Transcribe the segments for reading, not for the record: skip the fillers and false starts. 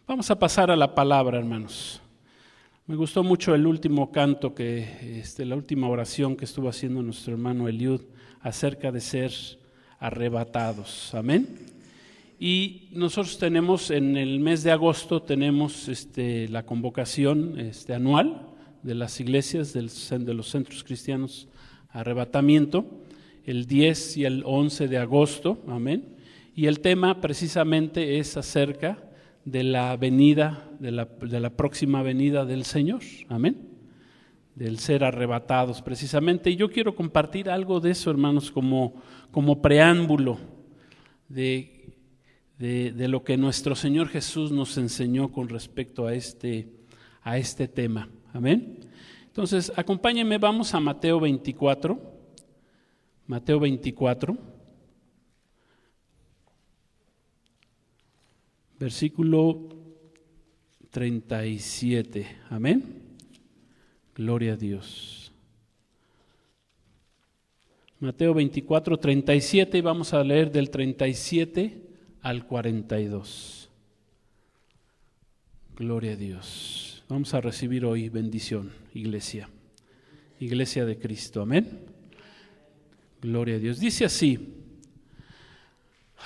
Vamos a pasar a la palabra, hermanos. Me gustó mucho el último canto, la última oración que estuvo haciendo nuestro hermano Eliud acerca de ser arrebatados. Amén. Y nosotros tenemos en el mes de agosto tenemos la convocación anual de las iglesias de los centros cristianos Arrebatamiento, el 10 y el 11 de agosto. Amén. Y el tema precisamente es acerca de la venida, de la próxima venida del Señor, amén, del ser arrebatados precisamente. Y yo quiero compartir algo de eso, hermanos, como preámbulo de lo que nuestro Señor Jesús nos enseñó con respecto a este tema, amén. Entonces, acompáñenme, vamos a Mateo 24, versículo 37, amén. Gloria a Dios. Mateo 24, 37 y vamos a leer del 37 al 42. Gloria a Dios. Vamos a recibir hoy bendición, iglesia de Cristo, amén. Gloria a Dios. Dice así.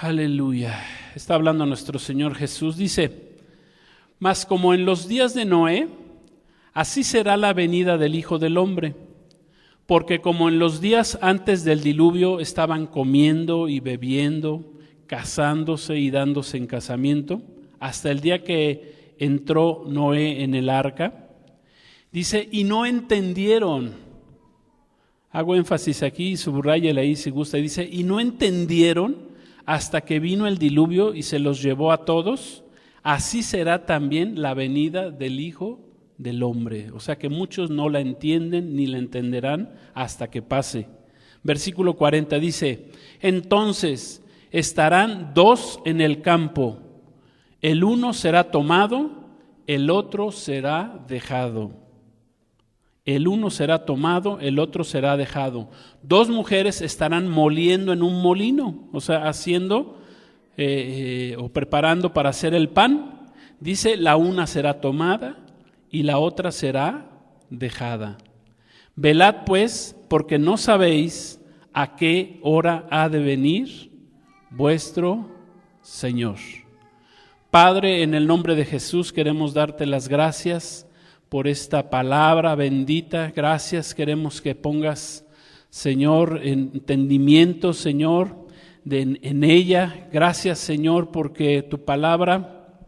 Aleluya. Está hablando nuestro Señor Jesús. Dice: mas como en los días de Noé, así será la venida del Hijo del Hombre. Porque como en los días antes del diluvio estaban comiendo y bebiendo, casándose y dándose en casamiento, hasta el día que entró Noé en el arca. Dice, y no entendieron. Hago énfasis aquí, subráyale ahí si gusta. Dice, y no entendieron hasta que vino el diluvio y se los llevó a todos. Así será también la venida del Hijo del Hombre. O sea que muchos no la entienden ni la entenderán hasta que pase. Versículo 40 dice, entonces estarán dos en el campo, el uno será tomado, el otro será dejado. El uno será tomado, el otro será dejado. Dos mujeres estarán moliendo en un molino, o sea, haciendo o preparando para hacer el pan. Dice, la una será tomada y la otra será dejada. Velad pues, porque no sabéis a qué hora ha de venir vuestro Señor. Padre, en el nombre de Jesús queremos darte las gracias por esta palabra bendita. Gracias, queremos que pongas, Señor, entendimiento, Señor, en ella. Gracias, Señor, porque tu palabra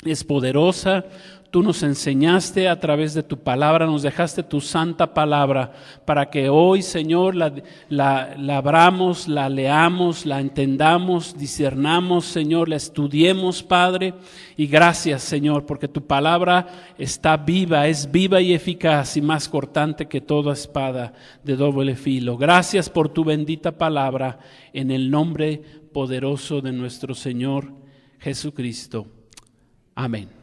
es poderosa. Tú nos enseñaste a través de tu palabra, nos dejaste tu santa palabra para que hoy, Señor, la abramos, la leamos, la entendamos, discernamos, Señor, la estudiemos, Padre. Y gracias, Señor, porque tu palabra está viva, es viva y eficaz y más cortante que toda espada de doble filo. Gracias por tu bendita palabra en el nombre poderoso de nuestro Señor Jesucristo. Amén.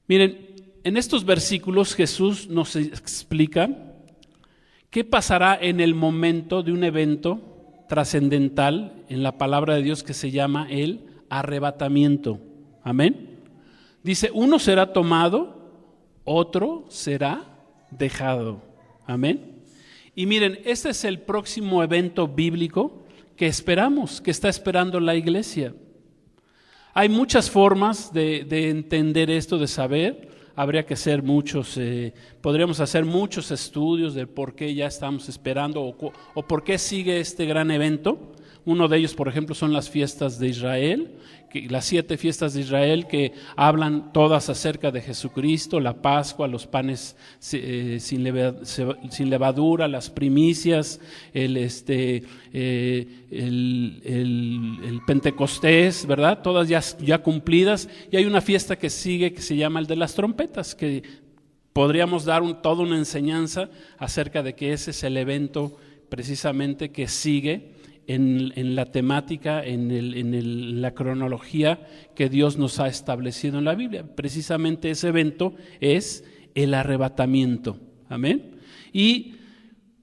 Miren, en estos versículos Jesús nos explica qué pasará en el momento de un evento trascendental en la palabra de Dios que se llama el arrebatamiento. Amén. Dice, uno será tomado, otro será dejado. Amén. Y miren, este es el próximo evento bíblico que esperamos, que está esperando la iglesia. Hay muchas formas de entender esto, de saber. Habría que hacer podríamos hacer muchos estudios de por qué ya estamos esperando o por qué sigue este gran evento. Uno de ellos, por ejemplo, son las fiestas de Israel, las 7 fiestas de Israel que hablan todas acerca de Jesucristo, la Pascua, los panes sin levadura, las primicias, el Pentecostés, ¿verdad? Todas ya cumplidas. Y hay una fiesta que sigue que se llama el de las trompetas, que podríamos dar toda una enseñanza acerca de que ese es el evento precisamente que sigue en la temática, en la cronología que Dios nos ha establecido en la Biblia. Precisamente ese evento es el arrebatamiento. Amén. Y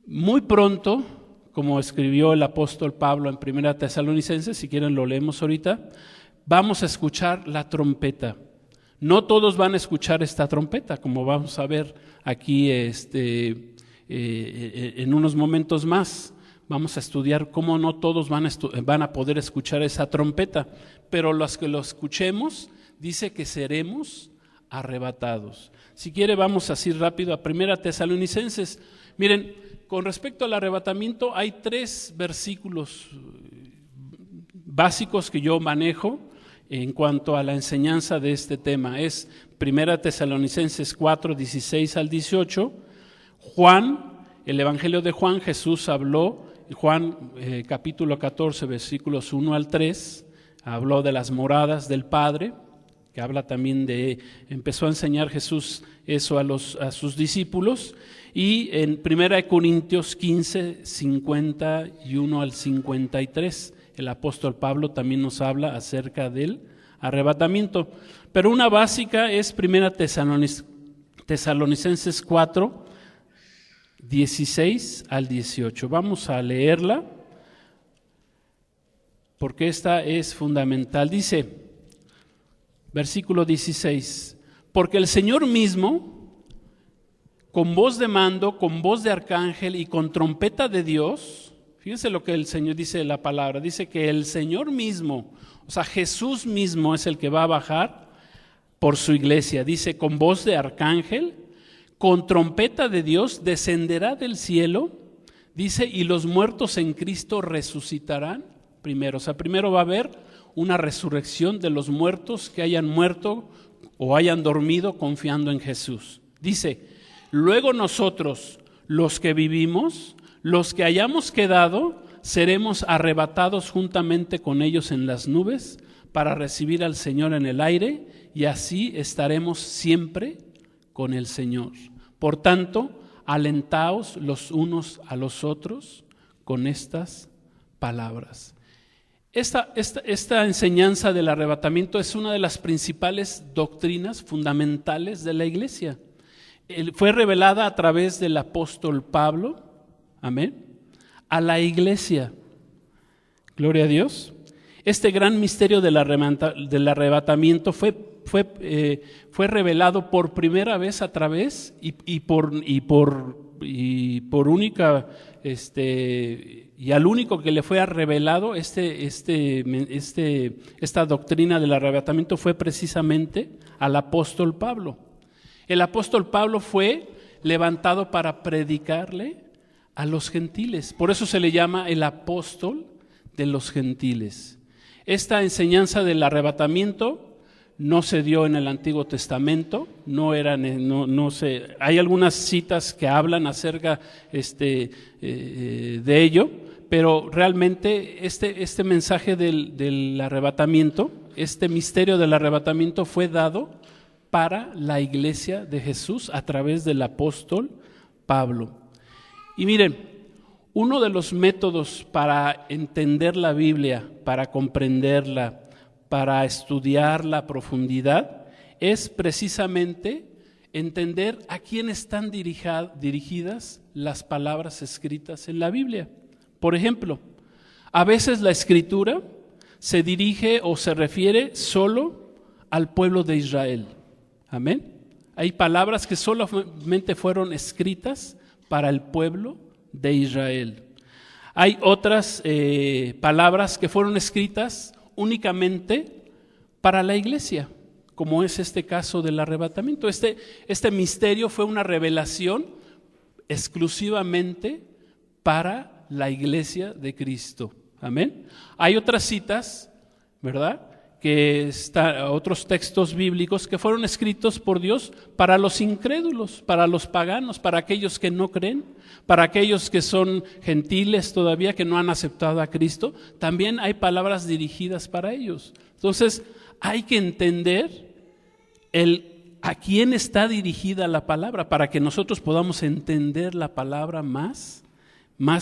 muy pronto, como escribió el apóstol Pablo en 1 Tesalonicenses, si quieren lo leemos ahorita, vamos a escuchar la trompeta. No todos van a escuchar esta trompeta, como vamos a ver aquí en unos momentos más. Vamos a estudiar cómo no todos van a poder escuchar esa trompeta, pero los que lo escuchemos, dice que seremos arrebatados. Si quiere, vamos así rápido a 1 Tesalonicenses. Miren, con respecto al arrebatamiento, hay 3 versículos básicos que yo manejo en cuanto a la enseñanza de este tema. Es 1 Tesalonicenses 4, 16 al 18. Juan, el Evangelio de Juan, Jesús habló, Juan capítulo 14, versículos 1 al 3, habló de las moradas del Padre, que habla también empezó a enseñar Jesús eso a sus discípulos, y en 1 Corintios 15, 51 al 53, el apóstol Pablo también nos habla acerca del arrebatamiento. Pero una básica es 1 Tesalonicenses 4, 16 al 18. Vamos a leerla, porque esta es fundamental. Dice, versículo 16, porque el Señor mismo, con voz de mando, con voz de arcángel y con trompeta de Dios, fíjense lo que el Señor dice en la palabra, dice que el Señor mismo, o sea, Jesús mismo es el que va a bajar por su iglesia, dice, con voz de arcángel, con trompeta de Dios, descenderá del cielo, dice, y los muertos en Cristo resucitarán primero. O sea, primero va a haber una resurrección de los muertos que hayan muerto o hayan dormido confiando en Jesús. Dice, luego nosotros, los que vivimos, los que hayamos quedado, seremos arrebatados juntamente con ellos en las nubes para recibir al Señor en el aire, y así estaremos siempre con el Señor. Por tanto, alentaos los unos a los otros con estas palabras. Esta enseñanza del arrebatamiento es una de las principales doctrinas fundamentales de la iglesia. Fue revelada a través del apóstol Pablo, amén, a la iglesia. Gloria a Dios. Este gran misterio del arrebatamiento fue revelado por primera vez a través y por única y al único que le fue revelado esta doctrina del arrebatamiento fue precisamente al apóstol Pablo. El apóstol Pablo fue levantado para predicarle a los gentiles, por eso se le llama el apóstol de los gentiles. Esta enseñanza del arrebatamiento no se dio en el Antiguo Testamento, hay algunas citas que hablan acerca de ello, pero realmente este mensaje del arrebatamiento, este misterio del arrebatamiento fue dado para la iglesia de Jesús a través del apóstol Pablo. Y miren, uno de los métodos para entender la Biblia, para comprenderla, para estudiarla a profundidad, es precisamente entender a quién están dirigidas las palabras escritas en la Biblia. Por ejemplo, a veces la Escritura se dirige o se refiere solo al pueblo de Israel. Amén. Hay palabras que solamente fueron escritas para el pueblo de Israel. Hay otras palabras que fueron escritas únicamente para la iglesia, como es este caso del arrebatamiento. Este misterio fue una revelación exclusivamente para la iglesia de Cristo. Amén. Hay otras citas, ¿verdad?, otros textos bíblicos que fueron escritos por Dios para los incrédulos, para los paganos, para aquellos que no creen, para aquellos que son gentiles todavía, que no han aceptado a Cristo. También hay palabras dirigidas para ellos. Entonces hay que entender a quién está dirigida la palabra para que nosotros podamos entender la palabra más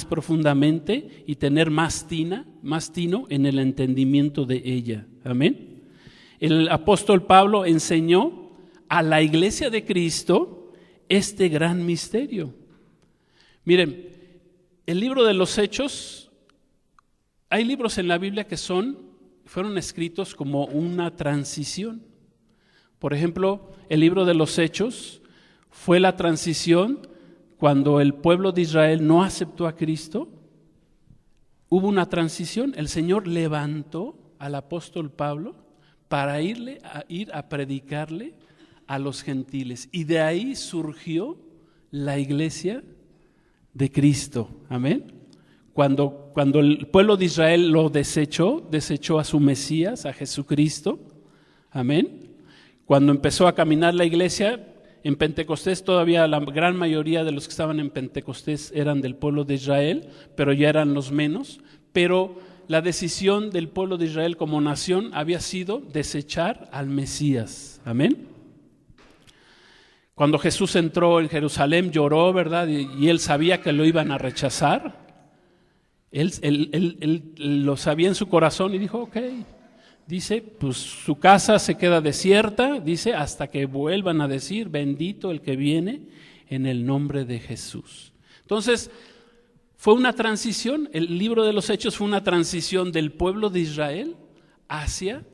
profundamente y tener más tino en el entendimiento de ella. Amén. El apóstol Pablo enseñó a la iglesia de Cristo este gran misterio. Miren, el libro de los Hechos, hay libros en la Biblia que fueron escritos como una transición. Por ejemplo, el libro de los Hechos fue la transición cuando el pueblo de Israel no aceptó a Cristo. Hubo una transición, el Señor levantó al apóstol Pablo para ir a predicarle a los gentiles. Y de ahí surgió la iglesia de Cristo. Amén. Cuando el pueblo de Israel lo desechó a su Mesías, a Jesucristo. Amén. Cuando empezó a caminar la iglesia, en Pentecostés todavía la gran mayoría de los que estaban en Pentecostés eran del pueblo de Israel, pero ya eran los menos. Pero la decisión del pueblo de Israel como nación había sido desechar al Mesías. Amén. Cuando Jesús entró en Jerusalén lloró, ¿verdad? Y él sabía que lo iban a rechazar. Él lo sabía en su corazón y dijo, ok. Dice, pues su casa se queda desierta, dice, hasta que vuelvan a decir, bendito el que viene en el nombre de Jesús. Entonces, fue una transición, el libro de los Hechos fue una transición del pueblo de Israel hacia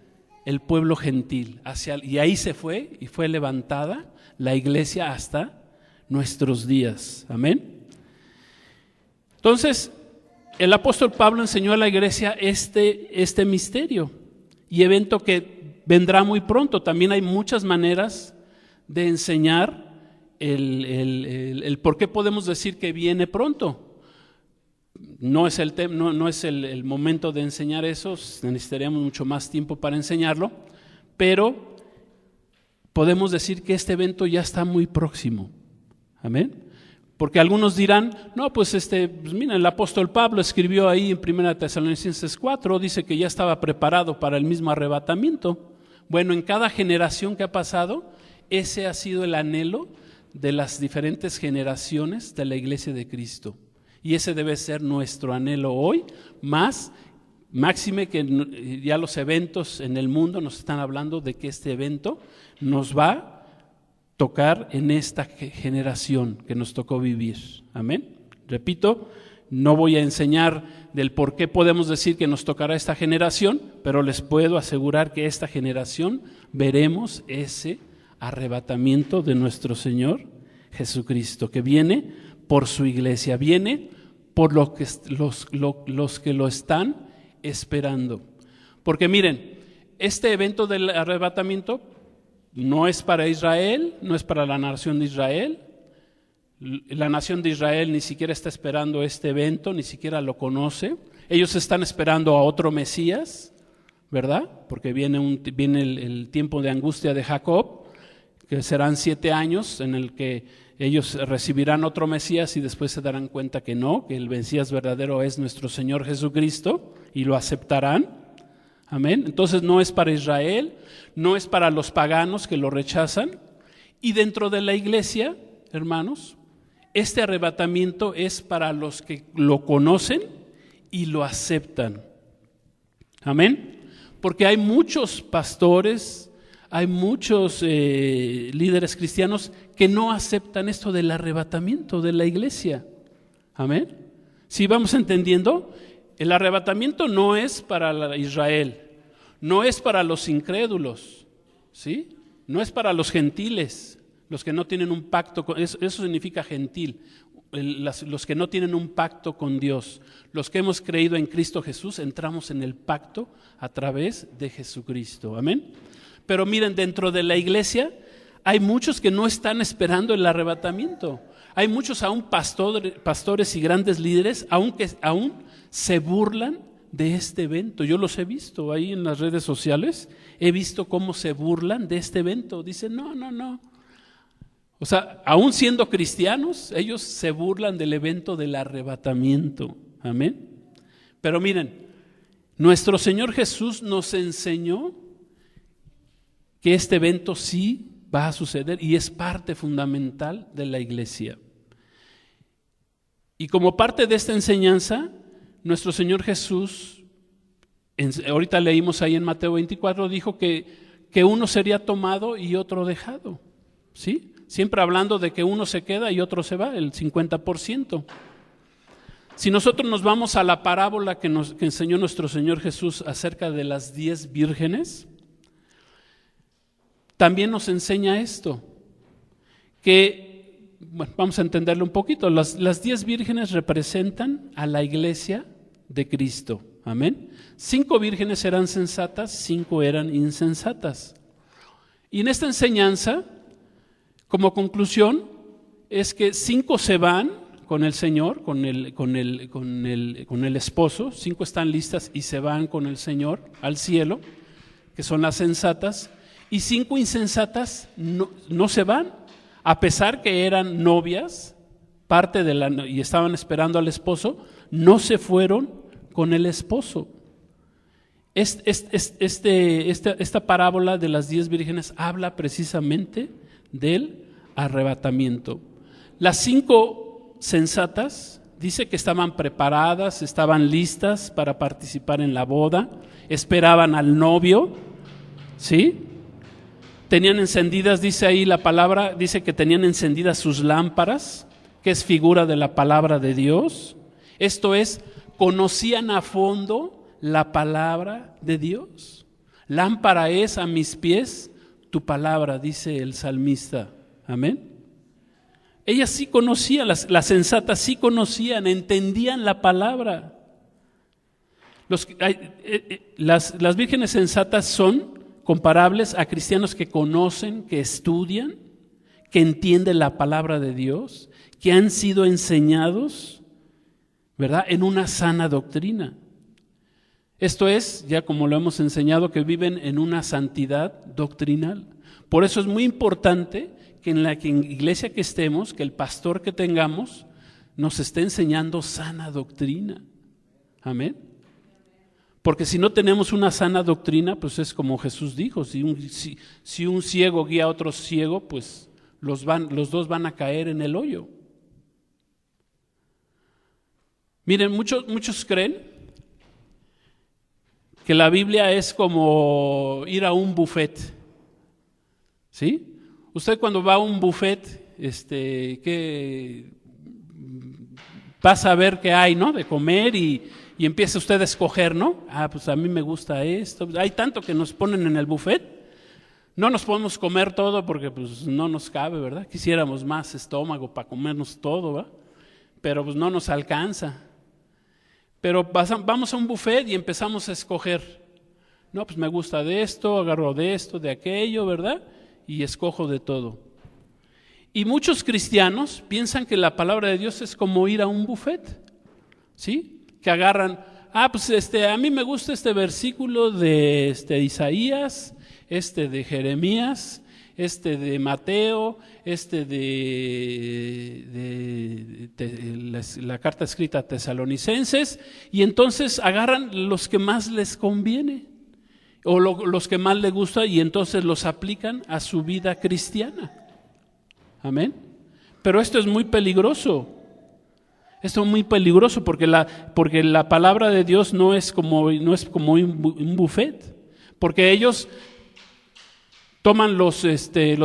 el pueblo gentil. Y ahí se fue y fue levantada la iglesia hasta nuestros días. Amén. Entonces, el apóstol Pablo enseñó a la iglesia este misterio y evento que vendrá muy pronto. También hay muchas maneras de enseñar el por qué podemos decir que viene pronto. No es el momento de enseñar eso, necesitaríamos mucho más tiempo para enseñarlo, pero podemos decir que este evento ya está muy próximo. Amén. Porque algunos dirán, no, pues mira, el apóstol Pablo escribió ahí en 1 Tesalonicenses 4, dice que ya estaba preparado para el mismo arrebatamiento. Bueno, en cada generación que ha pasado, ese ha sido el anhelo de las diferentes generaciones de la iglesia de Cristo. Y ese debe ser nuestro anhelo hoy, máxime que ya los eventos en el mundo nos están hablando de que este evento nos va a tocar en esta generación que nos tocó vivir. Amén. Repito, no voy a enseñar del por qué podemos decir que nos tocará esta generación, pero les puedo asegurar que esta generación veremos ese arrebatamiento de nuestro Señor Jesucristo, que viene por su iglesia, viene por los que lo están esperando. Porque miren, este evento del arrebatamiento no es para Israel, no es para la nación de Israel. La nación de Israel ni siquiera está esperando este evento, ni siquiera lo conoce. Ellos están esperando a otro Mesías, ¿verdad? Porque viene el tiempo de angustia de Jacob, que serán 7 años en el que ellos recibirán otro Mesías y después se darán cuenta que no, que el Mesías verdadero es nuestro Señor Jesucristo y lo aceptarán. Amén. Entonces no es para Israel, no es para los paganos que lo rechazan. Y dentro de la iglesia, hermanos, este arrebatamiento es para los que lo conocen y lo aceptan. Amén. Porque hay muchos pastores, hay muchos líderes cristianos que no aceptan esto del arrebatamiento de la iglesia. Amén. ¿Sí vamos entendiendo? El arrebatamiento no es para Israel, no es para los incrédulos, ¿sí? No es para los gentiles, los que no tienen un pacto con eso significa gentil, los que no tienen un pacto con Dios. Los que hemos creído en Cristo Jesús entramos en el pacto a través de Jesucristo. Amén. Pero miren, dentro de la iglesia hay muchos que no están esperando el arrebatamiento. Hay muchos aún pastores y grandes líderes aún se burlan de este evento. Yo los he visto ahí en las redes sociales, he visto cómo se burlan de este evento. Dicen, no. O sea, aún siendo cristianos, ellos se burlan del evento del arrebatamiento. Amén. Pero miren, nuestro Señor Jesús nos enseñó que este evento sí va a suceder y es parte fundamental de la iglesia. Y como parte de esta enseñanza, nuestro Señor Jesús, ahorita leímos ahí en Mateo 24, dijo que uno sería tomado y otro dejado, ¿sí? Siempre hablando de que uno se queda y otro se va, el 50%. Si nosotros nos vamos a la parábola que enseñó nuestro Señor Jesús acerca de las 10 vírgenes, también nos enseña esto, que, bueno, vamos a entenderlo un poquito. Las 10 vírgenes representan a la iglesia de Cristo. Amén. 5 vírgenes eran sensatas, 5 eran insensatas. Y en esta enseñanza, como conclusión, es que 5 se van con el Señor, con el esposo, 5 están listas y se van con el Señor al cielo, que son las sensatas, y 5 insensatas no se van, a pesar que eran novias, y estaban esperando al esposo, no se fueron con el esposo. Esta parábola de las 10 vírgenes habla precisamente del arrebatamiento. Las 5 sensatas dice que estaban preparadas, estaban listas para participar en la boda, esperaban al novio, ¿sí? Tenían encendidas, dice ahí la palabra, dice que tenían encendidas sus lámparas, que es figura de la palabra de Dios. Esto es, conocían a fondo la palabra de Dios. Lámpara es a mis pies tu palabra, dice el salmista. Amén. Ellas sí conocían, las sensatas sí conocían, entendían la palabra. Las vírgenes sensatas son comparables a cristianos que conocen, que estudian, que entienden la palabra de Dios, que han sido enseñados, ¿verdad?, en una sana doctrina. Esto es, ya como lo hemos enseñado, que viven en una santidad doctrinal. Por eso es muy importante que en la iglesia que estemos, que el pastor que tengamos, nos esté enseñando sana doctrina. Amén. Porque si no tenemos una sana doctrina, pues es como Jesús dijo, si un ciego guía a otro ciego, pues los dos van a caer en el hoyo. Miren, muchos creen que la Biblia es como ir a un buffet, ¿sí? Usted cuando va a un buffet, que pasa a ver qué hay, ¿no?, de comer y empieza usted a escoger, ¿no? Pues a mí me gusta esto. Hay tanto que nos ponen en el buffet. No nos podemos comer todo porque pues no nos cabe, ¿verdad? Quisiéramos más estómago para comernos todo, ¿verdad? Pero pues no nos alcanza. Pero vamos a un buffet y empezamos a escoger. No, pues me gusta de esto, agarro de esto, de aquello, ¿verdad? Y escojo de todo. Y muchos cristianos piensan que la palabra de Dios es como ir a un buffet, ¿sí? Que agarran, pues a mí me gusta este versículo de Isaías, de Jeremías, de Mateo, de la carta escrita a Tesalonicenses, y entonces agarran los que más les conviene o los que más les gusta y entonces los aplican a su vida cristiana. Amén. Pero esto es muy peligroso. Esto es muy peligroso porque la palabra de Dios no es como un buffet, porque ellos toman los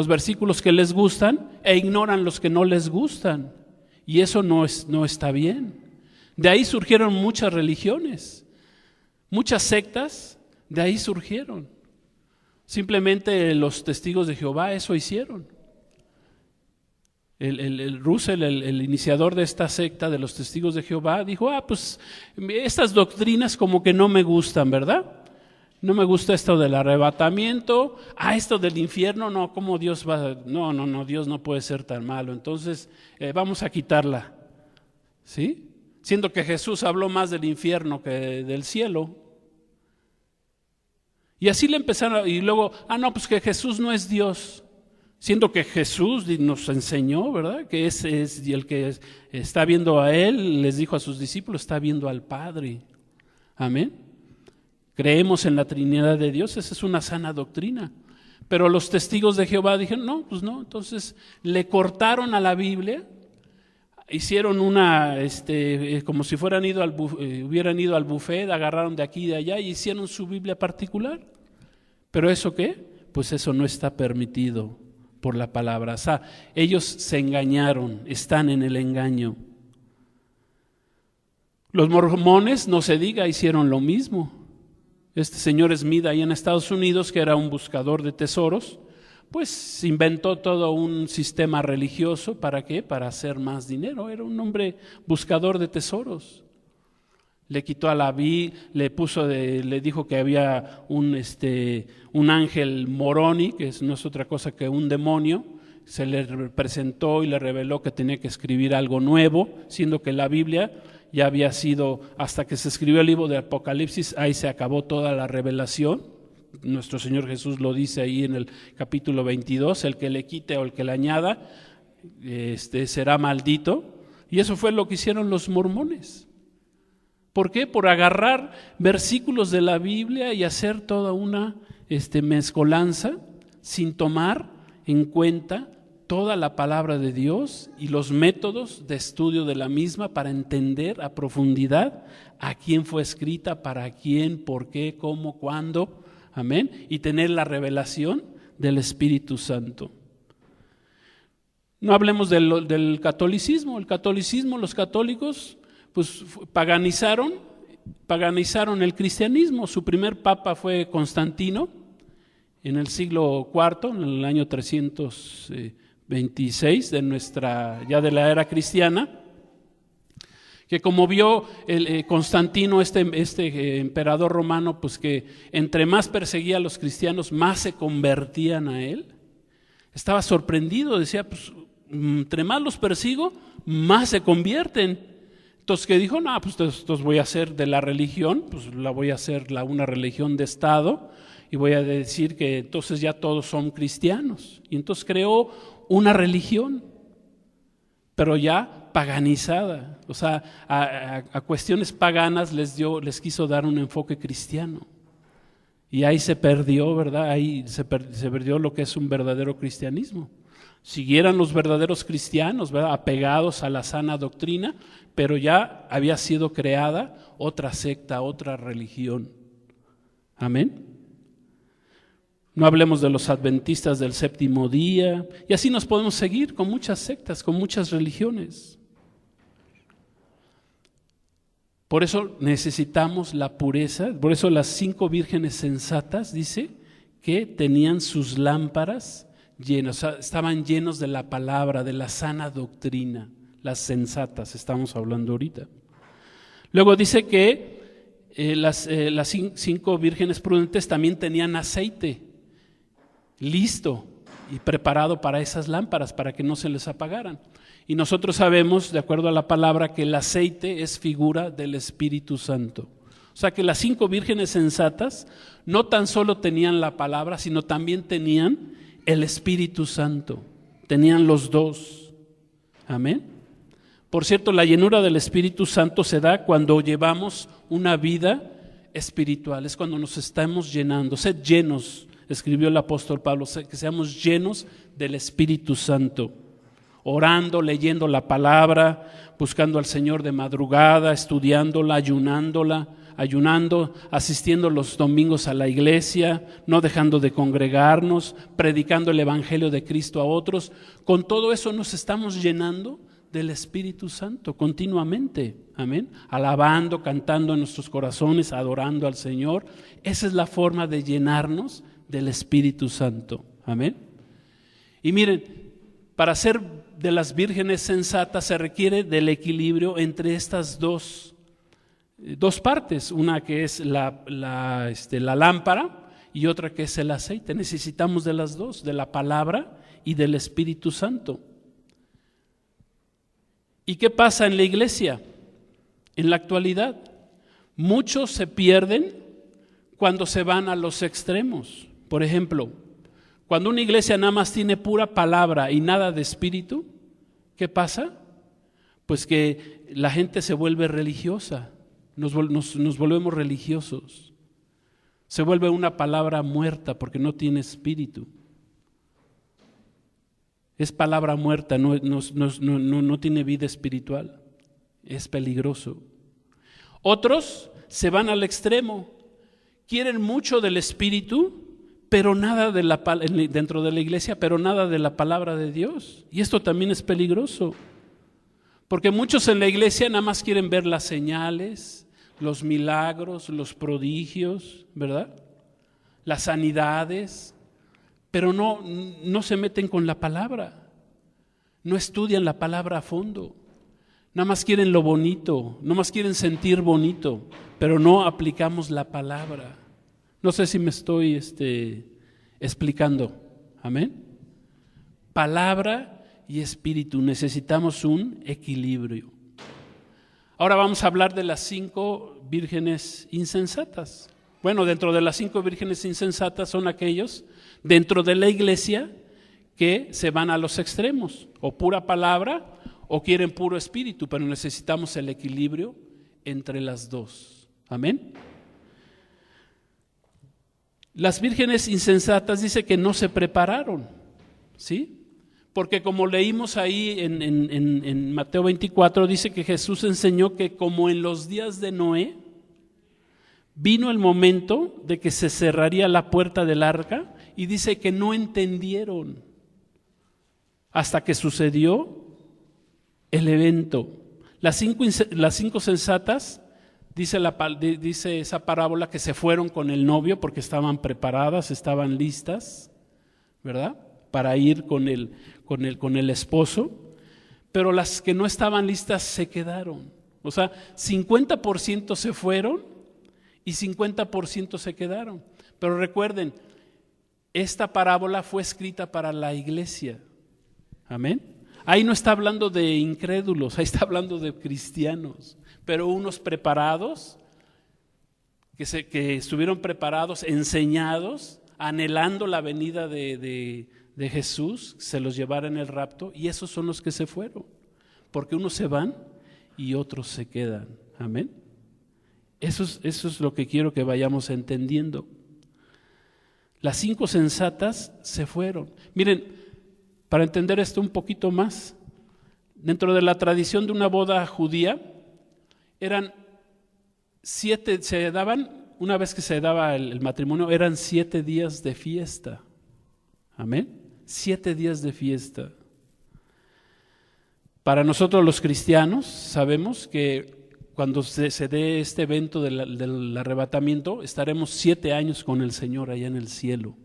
versículos que les gustan e ignoran los que no les gustan, y eso no está bien. De ahí surgieron muchas religiones, muchas sectas, de ahí surgieron. Simplemente los testigos de Jehová eso hicieron. El Russell, el iniciador de esta secta de los testigos de Jehová, dijo, pues estas doctrinas como que no me gustan, ¿verdad? No me gusta esto del arrebatamiento, esto del infierno, no, ¿cómo Dios va? No, Dios no puede ser tan malo, entonces vamos a quitarla, ¿sí? Siendo que Jesús habló más del infierno que del cielo. Y así le empezaron, y luego, pues que Jesús no es Dios. Siendo que Jesús nos enseñó, ¿verdad?, que ese es el que está viendo a Él, les dijo a sus discípulos, está viendo al Padre. Amén. Creemos en la Trinidad de Dios, esa es una sana doctrina. Pero los testigos de Jehová dijeron, no, pues no. Entonces le cortaron a la Biblia, hicieron como si hubieran ido al buffet, agarraron de aquí y de allá y hicieron su Biblia particular. ¿Pero eso qué? Pues eso no está permitido por la palabra. O sea, ellos se engañaron, están en el engaño. Los mormones, no se diga, hicieron lo mismo. Señor Smith ahí en Estados Unidos, que era un buscador de tesoros, pues inventó todo un sistema religioso. ¿Para qué? Para hacer más dinero. Era un hombre buscador de tesoros. Le quitó a la le dijo que había un ángel Moroni, que no es otra cosa que un demonio. Se le presentó y le reveló que tenía que escribir algo nuevo, siendo que la Biblia ya había sido, hasta que se escribió el libro de Apocalipsis, ahí se acabó toda la revelación. Nuestro Señor Jesús lo dice ahí en el capítulo 22, el que le quite o el que le añada, será maldito. Y eso fue lo que hicieron los mormones. ¿Por qué? Por agarrar versículos de la Biblia y hacer toda una mezcolanza sin tomar en cuenta toda la palabra de Dios y los métodos de estudio de la misma para entender a profundidad a quién fue escrita, para quién, por qué, cómo, cuándo, amén, y tener la revelación del Espíritu Santo. No hablemos del catolicismo. El catolicismo, los católicos, pues paganizaron el cristianismo. Su primer papa fue Constantino en el siglo IV, en el año 326 ya de la era cristiana, que como vio Constantino, emperador romano, pues que entre más perseguía a los cristianos, más se convertían a él. Estaba sorprendido, decía, pues entre más los persigo, más se convierten. Entonces, ¿qué dijo? No, pues entonces voy a hacer de la religión, pues la voy a hacer una religión de Estado, y voy a decir que entonces ya todos son cristianos. Y entonces creó una religión, pero ya paganizada. O sea, a cuestiones paganas les quiso dar un enfoque cristiano. Y ahí se perdió, ¿verdad? Ahí se perdió lo que es un verdadero cristianismo. Siguieran los verdaderos cristianos, ¿verdad?, apegados a la sana doctrina, pero ya había sido creada otra secta, otra religión. Amén. No hablemos de los adventistas del séptimo día, y así nos podemos seguir con muchas sectas, con muchas religiones. Por eso necesitamos la pureza. Por eso las 5 vírgenes sensatas, dice, que tenían sus lámparas llenas, o sea, estaban llenos de la palabra, de la sana doctrina. Las sensatas, estamos hablando ahorita. Luego dice que las 5 vírgenes prudentes también tenían aceite listo y preparado para esas lámparas, para que no se les apagaran. Y nosotros sabemos, de acuerdo a la palabra, que el aceite es figura del Espíritu Santo. O sea que las 5 vírgenes sensatas no tan solo tenían la palabra, sino también tenían el Espíritu Santo. Tenían los dos. Amén. Por cierto, la llenura del Espíritu Santo se da cuando llevamos una vida espiritual. Es cuando nos estamos llenando. Sed llenos, escribió el apóstol Pablo, que seamos llenos del Espíritu Santo, orando, leyendo la palabra, buscando al Señor de madrugada, estudiándola, ayunando, asistiendo los domingos a la iglesia, no dejando de congregarnos, predicando el Evangelio de Cristo a otros. Con todo eso nos estamos llenando del Espíritu Santo continuamente, amén, alabando, cantando en nuestros corazones, adorando al Señor. Esa es la forma de llenarnos del Espíritu Santo, amén. Y miren, para ser de las vírgenes sensatas se requiere del equilibrio entre estas dos partes, una que es la lámpara y otra que es el aceite. Necesitamos de las dos, de la palabra y del Espíritu Santo. ¿Y qué pasa en la iglesia? En la actualidad, muchos se pierden cuando se van a los extremos. Por ejemplo, cuando una iglesia nada más tiene pura palabra y nada de espíritu, ¿qué pasa? Pues que la gente se vuelve religiosa, nos volvemos religiosos. Se vuelve una palabra muerta porque no tiene espíritu. Es palabra muerta, no tiene vida espiritual. Es peligroso. Otros se van al extremo, quieren mucho del espíritu, pero nada dentro de la iglesia, pero nada de la palabra de Dios. Y esto también es peligroso, porque muchos en la iglesia nada más quieren ver las señales, los milagros, los prodigios, ¿verdad? Las sanidades, pero no se meten con la palabra, no estudian la palabra a fondo, nada más quieren lo bonito, nada más quieren sentir bonito, pero no aplicamos la palabra. No sé si me estoy explicando, amén. Palabra y espíritu, necesitamos un equilibrio. Ahora vamos a hablar de las 5 vírgenes insensatas. Bueno, dentro de las 5 vírgenes insensatas son aquellos dentro de la iglesia que se van a los extremos, o pura palabra o quieren puro espíritu, pero necesitamos el equilibrio entre las dos. Amén. Las vírgenes insensatas dice que no se prepararon, ¿sí? Porque como leímos ahí en Mateo 24, dice que Jesús enseñó que como en los días de Noé, vino el momento de que se cerraría la puerta del arca y dice que no entendieron hasta que sucedió el evento. Las cinco sensatas, dice esa parábola, que se fueron con el novio porque estaban preparadas, estaban listas, ¿verdad? Para ir con el esposo, pero las que no estaban listas se quedaron. O sea, 50% se fueron y 50% se quedaron. Pero recuerden, esta parábola fue escrita para la iglesia. Amén. Ahí no está hablando de incrédulos, ahí está hablando de cristianos, pero unos preparados, que estuvieron preparados, enseñados, anhelando la venida de Jesús, se los llevara en el rapto, y esos son los que se fueron, porque unos se van y otros se quedan. Amén. Eso es lo que quiero que vayamos entendiendo. Las 5 sensatas se fueron. Miren, para entender esto un poquito más, dentro de la tradición de una boda judía, eran 7, se daban, una vez que se daba el matrimonio, eran 7 días de fiesta. Amén. 7 días de fiesta. Para nosotros los cristianos sabemos que cuando se dé este evento del arrebatamiento, estaremos 7 años con el Señor allá en el cielo,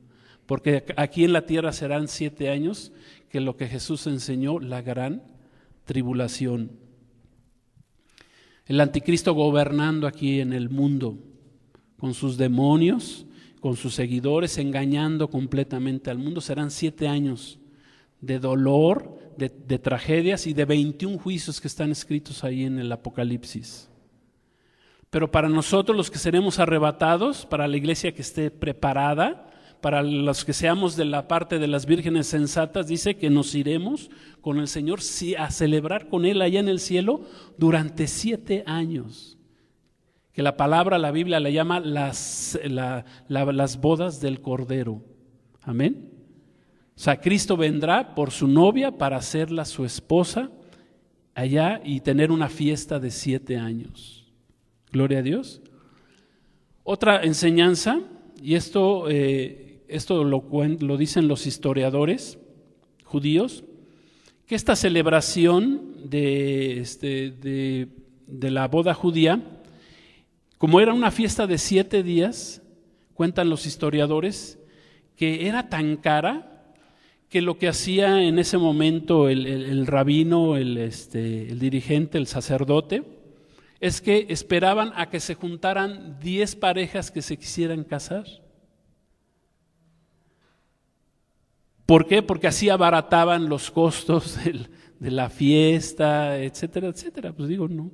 porque aquí en la tierra serán 7 años, que lo que Jesús enseñó, la gran tribulación. El anticristo gobernando aquí en el mundo, con sus demonios, con sus seguidores, engañando completamente al mundo. Serán 7 años de dolor, de tragedias y de 21 juicios que están escritos ahí en el Apocalipsis. Pero para nosotros, los que seremos arrebatados, para la iglesia que esté preparada, para los que seamos de la parte de las vírgenes sensatas, dice que nos iremos con el Señor a celebrar con Él allá en el cielo durante 7 años. Que la Biblia le llama las bodas del Cordero. Amén. O sea, Cristo vendrá por su novia para hacerla su esposa allá y tener una fiesta de 7 años. Gloria a Dios. Otra enseñanza, y esto lo dicen los historiadores judíos, que esta celebración de la boda judía, como era una fiesta de 7 días, cuentan los historiadores, que era tan cara que lo que hacía en ese momento el rabino, el dirigente, el sacerdote, es que esperaban a que se juntaran 10 parejas que se quisieran casar. ¿Por qué? Porque así abarataban los costos de la fiesta, etcétera, etcétera. Pues digo, no.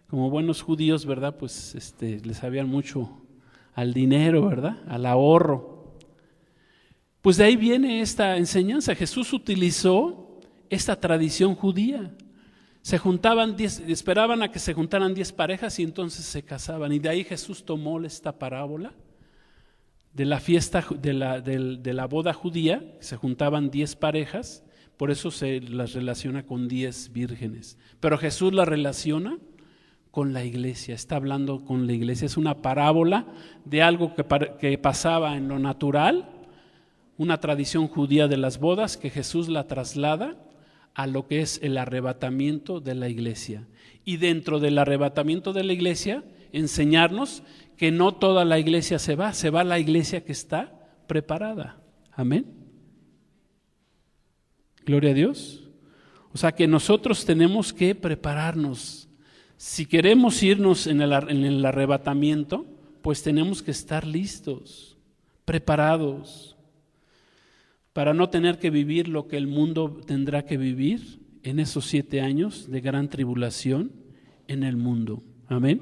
Como buenos judíos, ¿verdad? Pues les sabían mucho al dinero, ¿verdad? Al ahorro. Pues de ahí viene esta enseñanza. Jesús utilizó esta tradición judía. Esperaban a que se juntaran 10 parejas y entonces se casaban. Y de ahí Jesús tomó esta parábola de la fiesta, de la boda judía, se juntaban 10 parejas, por eso se las relaciona con 10 vírgenes. Pero Jesús la relaciona con la iglesia, está hablando con la iglesia. Es una parábola de algo que pasaba en lo natural, una tradición judía de las bodas, que Jesús la traslada a lo que es el arrebatamiento de la iglesia. Y dentro del arrebatamiento de la iglesia, enseñarnos que no toda la iglesia se va la iglesia que está preparada. Amén. Gloria a Dios. O sea que nosotros tenemos que prepararnos. Si queremos irnos en el arrebatamiento, pues tenemos que estar listos, preparados, para no tener que vivir lo que el mundo tendrá que vivir en esos 7 años de gran tribulación en el mundo. Amén.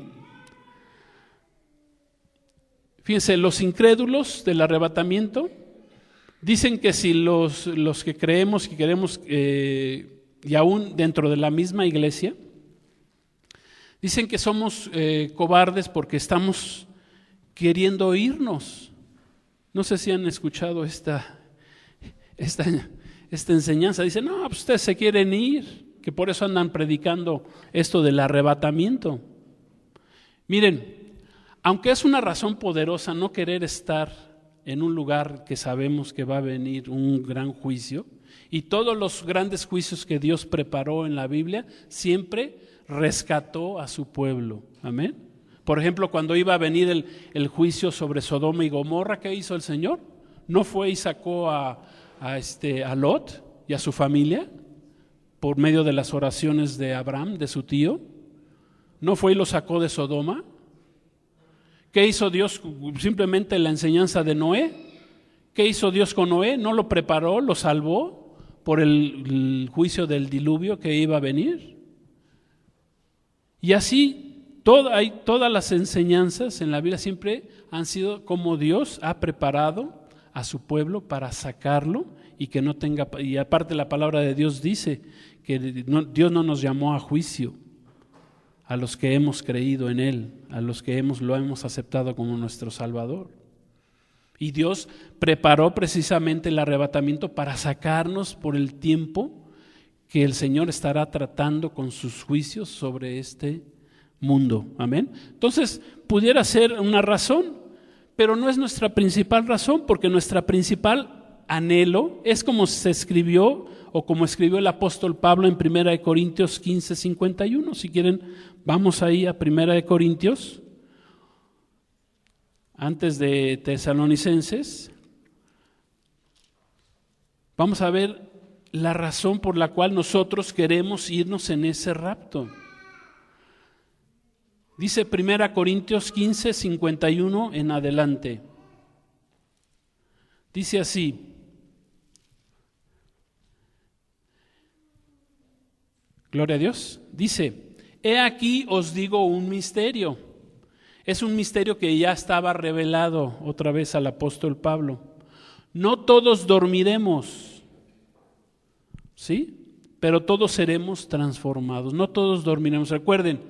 Fíjense, los incrédulos del arrebatamiento dicen que si los que creemos, que queremos, y aún dentro de la misma iglesia, dicen que somos cobardes porque estamos queriendo irnos. No sé si han escuchado esta enseñanza. Dicen, no, pues ustedes se quieren ir, que por eso andan predicando esto del arrebatamiento. Miren, aunque es una razón poderosa no querer estar en un lugar que sabemos que va a venir un gran juicio, y todos los grandes juicios que Dios preparó en la Biblia, siempre rescató a su pueblo. Amén. Por ejemplo, cuando iba a venir el juicio sobre Sodoma y Gomorra, ¿qué hizo el Señor? ¿No fue y sacó a Lot y a su familia por medio de las oraciones de Abraham, de su tío? ¿No fue y lo sacó de Sodoma? ¿Qué hizo Dios? Simplemente la enseñanza de Noé. ¿Qué hizo Dios con Noé? ¿No lo preparó, lo salvó por el juicio del diluvio que iba a venir? Y así, todas las enseñanzas en la Biblia siempre han sido como Dios ha preparado a su pueblo para sacarlo y que no tenga, y aparte la palabra de Dios dice que Dios no nos llamó a juicio a los que hemos creído en Él, a los que lo hemos aceptado como nuestro Salvador. Y Dios preparó precisamente el arrebatamiento para sacarnos por el tiempo que el Señor estará tratando con sus juicios sobre este mundo. Amén. Entonces, pudiera ser una razón, pero no es nuestra principal razón, porque nuestra principal anhelo es como se escribió o como escribió el apóstol Pablo en 1 Corintios 15:51. Si quieren, vamos ahí a 1 Corintios, antes de Tesalonicenses. Vamos a ver la razón por la cual nosotros queremos irnos en ese rapto. Dice 1 Corintios 15:51 en adelante. Dice así: Gloria a Dios. Dice, he aquí os digo un misterio. Es un misterio que ya estaba revelado otra vez al apóstol Pablo. No todos dormiremos, ¿sí? Pero todos seremos transformados. No todos dormiremos. Recuerden,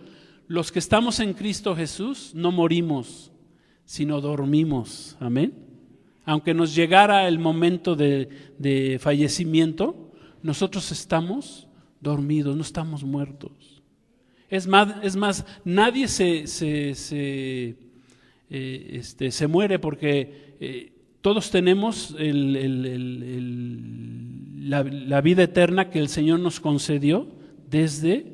los que estamos en Cristo Jesús no morimos, sino dormimos. Amén. Aunque nos llegara el momento de fallecimiento, nosotros estamos dormidos, no estamos muertos. Es más, nadie se muere porque todos tenemos la vida eterna que el Señor nos concedió desde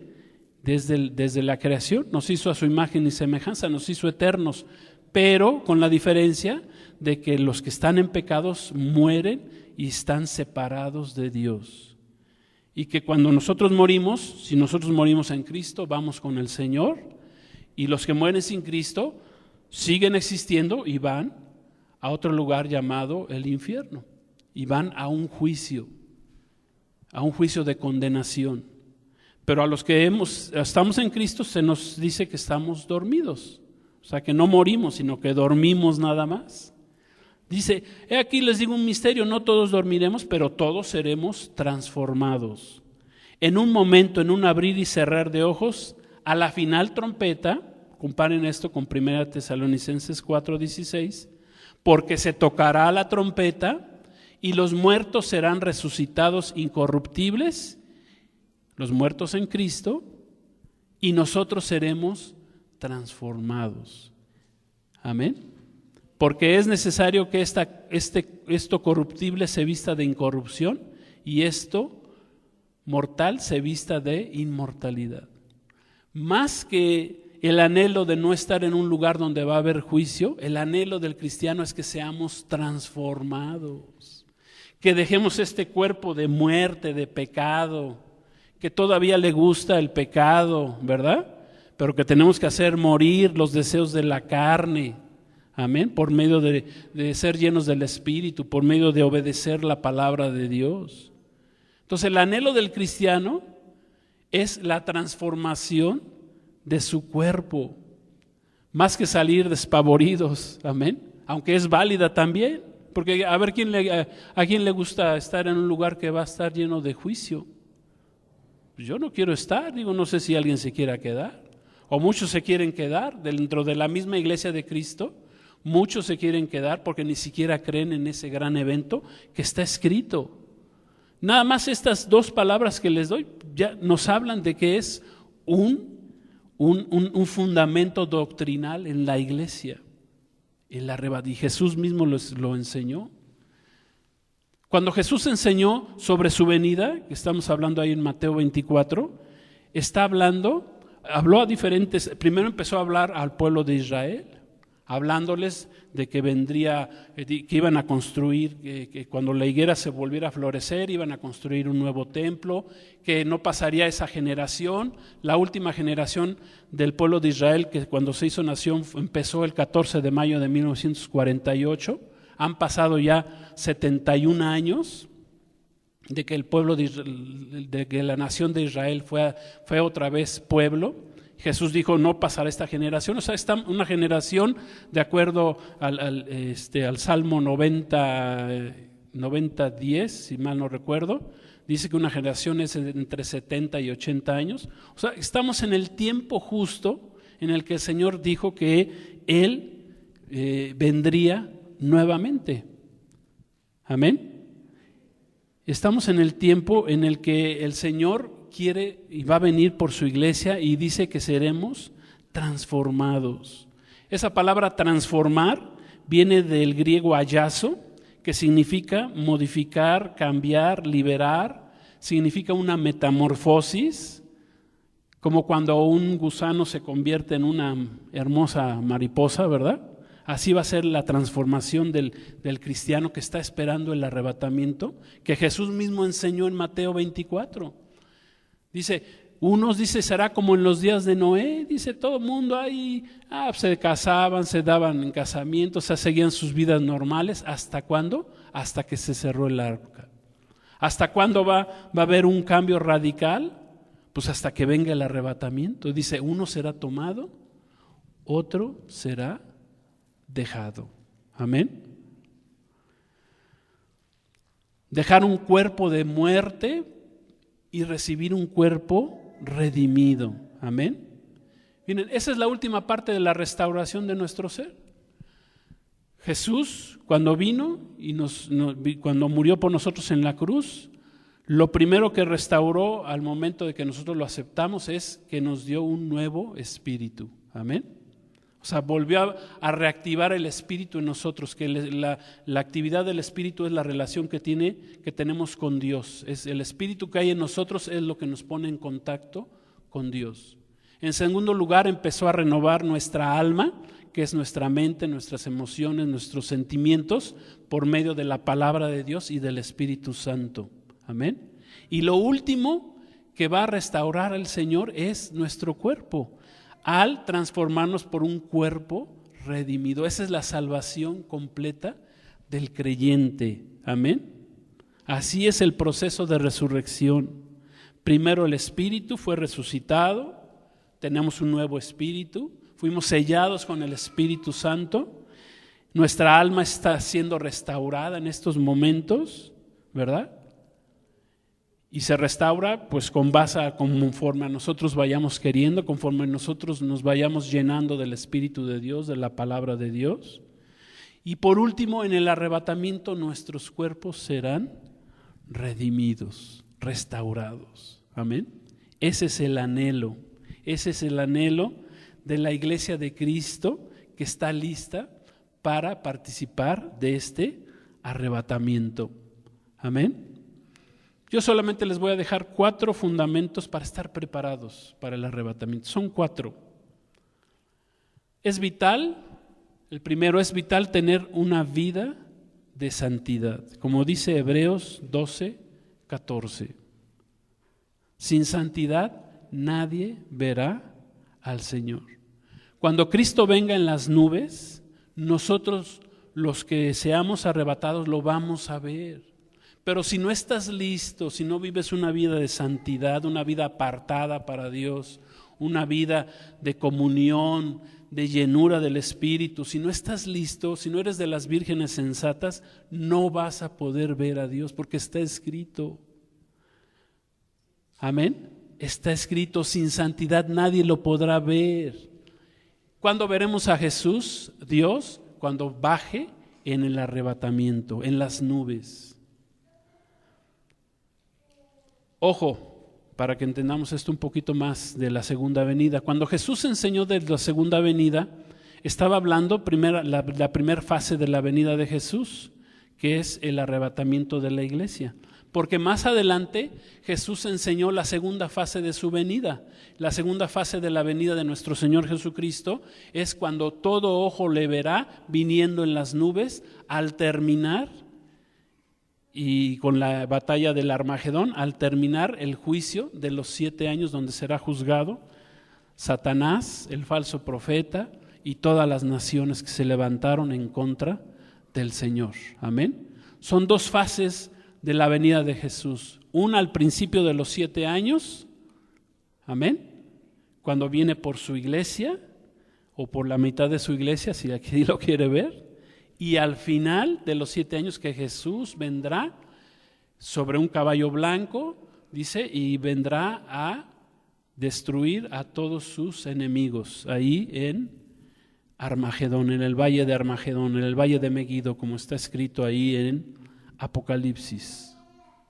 la creación. Nos hizo a su imagen y semejanza, nos hizo eternos, pero con la diferencia de que los que están en pecados mueren y están separados de Dios. Y que cuando nosotros morimos, si nosotros morimos en Cristo, vamos con el Señor, y los que mueren sin Cristo siguen existiendo y van a otro lugar llamado el infierno, y van a un juicio de condenación. Pero a los que estamos en Cristo se nos dice que estamos dormidos, o sea que no morimos, sino que dormimos nada más. Dice, he aquí les digo un misterio, no todos dormiremos, pero todos seremos transformados. En un momento, en un abrir y cerrar de ojos, a la final trompeta, comparen esto con 1 Tesalonicenses 4:16, porque se tocará la trompeta y los muertos serán resucitados incorruptibles, los muertos en Cristo, y nosotros seremos transformados. Amén. Porque es necesario que esto corruptible se vista de incorrupción y esto mortal se vista de inmortalidad. Más que el anhelo de no estar en un lugar donde va a haber juicio, el anhelo del cristiano es que seamos transformados. que dejemos este cuerpo de muerte, de pecado, que todavía le gusta el pecado, ¿verdad? Pero que tenemos que hacer morir los deseos de la carne, amén, por medio de ser llenos del Espíritu, por medio de obedecer la palabra de Dios. Entonces el anhelo del cristiano es la transformación de su cuerpo, más que salir despavoridos, amén, aunque es válida también, porque a ver a quién le gusta estar en un lugar que va a estar lleno de juicio. Yo no quiero estar, no sé si alguien se quiera quedar, o muchos se quieren quedar dentro de la misma iglesia de Cristo, muchos se quieren quedar porque ni siquiera creen en ese gran evento que está escrito. Nada más estas dos palabras que les doy ya nos hablan de que es un fundamento doctrinal en la iglesia, y Jesús mismo lo enseñó. Cuando Jesús enseñó sobre su venida, que estamos hablando ahí en Mateo 24, habló a diferentes, primero empezó a hablar al pueblo de Israel, hablándoles de que que iban a construir, que cuando la higuera se volviera a florecer, iban a construir un nuevo templo, que no pasaría esa generación, la última generación del pueblo de Israel, que cuando se hizo nación empezó el 14 de mayo de 1948, han pasado ya 71 años de que el pueblo de que la nación de Israel fue otra vez pueblo. Jesús dijo, no pasará esta generación, o sea, está una generación, de acuerdo al Salmo 90:10, si mal no recuerdo, dice que una generación es entre 70 y 80 años. O sea, estamos en el tiempo justo en el que el Señor dijo que Él vendría nuevamente. Amén. Estamos en el tiempo en el que el Señor quiere y va a venir por su iglesia y dice que seremos transformados. Esa palabra transformar viene del griego ayazo, que significa modificar, cambiar, liberar, significa una metamorfosis, como cuando un gusano se convierte en una hermosa mariposa, ¿verdad? Así va a ser la transformación del cristiano que está esperando el arrebatamiento, que Jesús mismo enseñó en Mateo 24. Unos será como en los días de Noé, dice todo el mundo ahí, se casaban, se daban en casamientos, seguían sus vidas normales. ¿Hasta cuándo? Hasta que se cerró el arca. ¿Hasta cuándo va a haber un cambio radical? Pues hasta que venga el arrebatamiento. Dice, uno será tomado, otro será dejado. Amén. Dejar un cuerpo de muerte y recibir un cuerpo redimido. Amén. Miren, esa es la última parte de la restauración de nuestro ser. Jesús, cuando vino y cuando murió por nosotros en la cruz, lo primero que restauró al momento de que nosotros lo aceptamos es que nos dio un nuevo espíritu. Amén. O sea, volvió a reactivar el espíritu en nosotros, que la actividad del espíritu es la relación que tenemos con Dios. Es el espíritu que hay en nosotros es lo que nos pone en contacto con Dios. En segundo lugar, empezó a renovar nuestra alma, que es nuestra mente, nuestras emociones, nuestros sentimientos, por medio de la palabra de Dios y del Espíritu Santo. Amén. Y lo último que va a restaurar el Señor es nuestro cuerpo, al transformarnos por un cuerpo redimido. Esa es la salvación completa del creyente. Amén. Así es el proceso de resurrección. Primero el espíritu fue resucitado, tenemos un nuevo espíritu, fuimos sellados con el Espíritu Santo, nuestra alma está siendo restaurada en estos momentos, ¿verdad? Y se restaura pues conforme a nosotros vayamos queriendo, conforme nosotros nos vayamos llenando del Espíritu de Dios, de la palabra de Dios. Y por último, en el arrebatamiento nuestros cuerpos serán redimidos, restaurados. Amén. Ese es el anhelo de la iglesia de Cristo que está lista para participar de este arrebatamiento. Amén. Yo solamente les voy a dejar 4 fundamentos para estar preparados para el arrebatamiento. Son 4. El primero es vital tener una vida de santidad, como dice Hebreos 12:14. Sin santidad nadie verá al Señor. Cuando Cristo venga en las nubes, nosotros los que seamos arrebatados lo vamos a ver. Pero si no estás listo, si no vives una vida de santidad, una vida apartada para Dios, una vida de comunión, de llenura del Espíritu, si no estás listo, si no eres de las vírgenes sensatas, no vas a poder ver a Dios, porque está escrito. Amén. Está escrito, sin santidad nadie lo podrá ver. ¿Cuándo veremos a Jesús, Dios? Cuando baje en el arrebatamiento, en las nubes. Ojo, para que entendamos esto un poquito más de la segunda venida. Cuando Jesús enseñó de la segunda venida, estaba hablando la primera fase de la venida de Jesús, que es el arrebatamiento de la iglesia. Porque más adelante Jesús enseñó la segunda fase de su venida. La segunda fase de la venida de nuestro Señor Jesucristo es cuando todo ojo le verá viniendo en las nubes al terminar, y con la batalla del Armagedón, al terminar el juicio de los 7 años donde será juzgado Satanás, el falso profeta y todas las naciones que se levantaron en contra del Señor. Amén. Son 2 fases de la venida de Jesús. Una al principio de los 7 años, amén, cuando viene por su iglesia o por la mitad de su iglesia, si aquí lo quiere ver. Y al final de los 7 años que Jesús vendrá sobre un caballo blanco, dice, y vendrá a destruir a todos sus enemigos, ahí en Armagedón, en el valle de Armagedón, en el valle de Megiddo, como está escrito ahí en Apocalipsis.